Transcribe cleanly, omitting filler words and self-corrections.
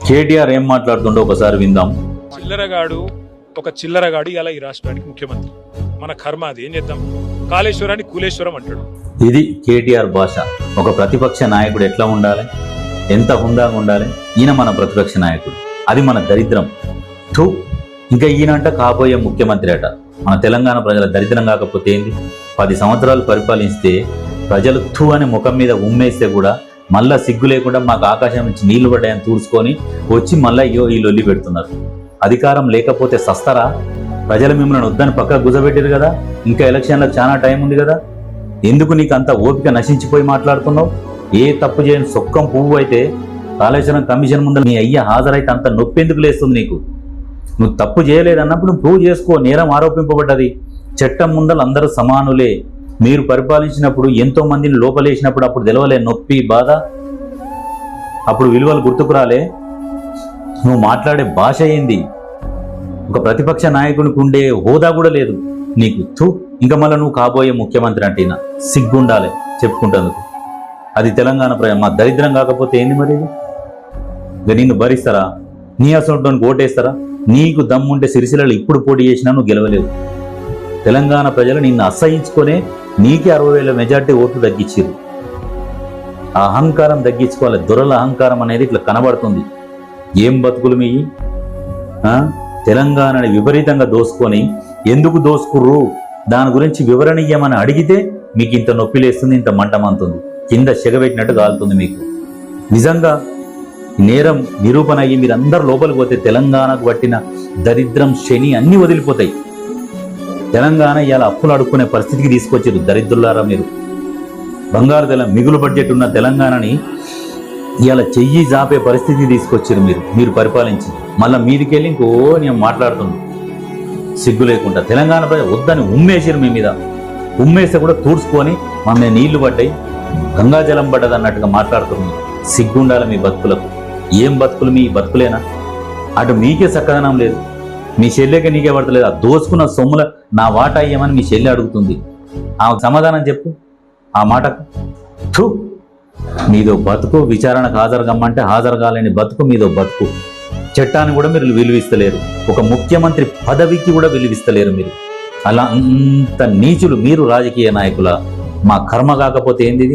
కేటీఆర్ ఏం మాట్లాడుతుండో ఒకసారి విందాం. చిల్లరగాడు ఇలా ఈ రాష్ట్రానికి ముఖ్యమంత్రి. మన కర్మ అది, ఏం చేద్దాం. కాళేశ్వరాన్ని కూలేశ్వరం అంటాడు. ఇది కేటీఆర్ భాష. ఒక ప్రతిపక్ష నాయకుడు ఎట్లా ఉండాలి, ఎంత హుందాగా ఉండాలి. ఈయన మన ప్రతిపక్ష నాయకుడు, అది మన దరిద్రం. థూ, ఇంకా ఈయనంట కాబోయే ముఖ్యమంత్రి అట. మన తెలంగాణ ప్రజల దరిద్రం కాకపోతే ఏంది? 10 సంవత్సరాలు పరిపాలిస్తే ప్రజలు థూ అని ముఖం మీద ఉమ్మేస్తే కూడా మళ్ళా సిగ్గు లేకుండా మాకు ఆకాశం నుంచి నీళ్లు పడ్డాయని తూడ్చుకొని వచ్చి మళ్ళీ అయ్యో ఈ లొల్లి పెడుతున్నారు. అధికారం లేకపోతే సస్తరా? ప్రజలు మిమ్మల్ని వద్దని పక్కకు గుజబెట్టారు కదా. ఇంకా ఎలక్షన్లకు చాలా టైం ఉంది కదా. ఎందుకు నీకు అంత ఓపిక నశించిపోయి మాట్లాడుతున్నావు? ఏ తప్పు చేయని సొక్కం పువ్వు అయితే కాళేశ్వరం కమిషన్ ముందు నీ అయ్య హాజరైతే అంత నొప్పి ఎందుకు లేస్తుంది నీకు? నువ్వు తప్పు చేయలేదన్నప్పుడు నువ్వు ప్రూవ్ చేసుకో. నేరం ఆరోపింపబడ్డది. చట్టం ముందలు అందరూ సమానులే. మీరు పరిపాలించినప్పుడు ఎంతో మందిని లోపలేసినప్పుడు అప్పుడు తెలవలే నొప్పి బాధ? అప్పుడు విలువలు గుర్తుకురాలే? నువ్వు మాట్లాడే భాష ఏంది? ఒక ప్రతిపక్ష నాయకునికి ఉండే హోదా కూడా లేదు నీకు. థూ, ఇంకా మళ్ళీ నువ్వు కాబోయే ముఖ్యమంత్రి అంటే సిగ్గుండాలి చెప్పుకుంటందుకు. అది తెలంగాణ మా దరిద్రం కాకపోతే ఏంది మరి? ఇక నిన్ను భరిస్తారా? నీ అసలు ఓటేస్తారా? నీకు దమ్ముంటే సిరిసిల్లలో ఇప్పుడు పోటీ చేసినా నువ్వు గెలవలేవు. తెలంగాణ ప్రజలు నిన్ను అసహించుకొనే నీకే 60,000 మెజార్టీ ఓట్లు తగ్గించారు. ఆ అహంకారం తగ్గించుకోవాలి. దొరల అహంకారం అనేది ఇట్లా కనబడుతుంది. ఏం బతుకులు మీ తెలంగాణని విపరీతంగా దోసుకొని ఎందుకు దోసుకుర్రు దాని గురించి వివరణ ఇయ్యమని అడిగితే మీకు ఇంత నొప్పి లేస్తుంది, ఇంత మంటమంతుంది, కింద సెగబెట్టినట్టు కాలుతుంది మీకు. నిజంగా నేరం నిరూపణ అయ్యి మీరందరూ లోపలికి పోతే తెలంగాణకు పట్టిన దరిద్రం శని అన్నీ వదిలిపోతాయి. తెలంగాణ ఇలా అప్పులు అడుక్కునే పరిస్థితికి తీసుకొచ్చారు దరిద్రులారా మీరు. బంగారు మిగులు బడ్జెట్ ఉన్న తెలంగాణని ఇలా చెయ్యి జాపే పరిస్థితికి తీసుకొచ్చారు మీరు పరిపాలించి. మళ్ళీ మీదికెళ్ళి ఇంకో నేను మాట్లాడుతున్నాను సిగ్గు లేకుండా. తెలంగాణ ప్రజలు వద్దని ఉమ్మేసారు మీ మీద. ఉమ్మేస్తే కూడా తూడ్చుకొని మా మీద నీళ్లు పడ్డాయి, గంగాజలం పడ్డది అన్నట్టుగా మాట్లాడుతున్నాను. సిగ్గుండాలి మీ బతుకులకు. ఏం బతుకులు మీ బతుకులేనా? అటు మీకే చక్కదనం లేదు, మీ చెల్లెకే నీకే పడతలేదు. ఆ దోచుకున్న సొమ్ముల నా వాటా అయ్యమని మీ చెల్లె అడుగుతుంది. ఆ సమాధానం చెప్పు ఆ మాటకు. థూ, మీదో బతుకు. విచారణకు హాజరు కమ్మంటే హాజరు కాలేని బతుకు మీదో బతుకు. చట్టాన్ని కూడా మీరు విలువిస్తలేరు. ఒక ముఖ్యమంత్రి పదవికి కూడా విలువిస్తలేరు మీరు. అలా అంత నీచులు మీరు రాజకీయ నాయకుల. మా కర్మ కాకపోతే ఏంది?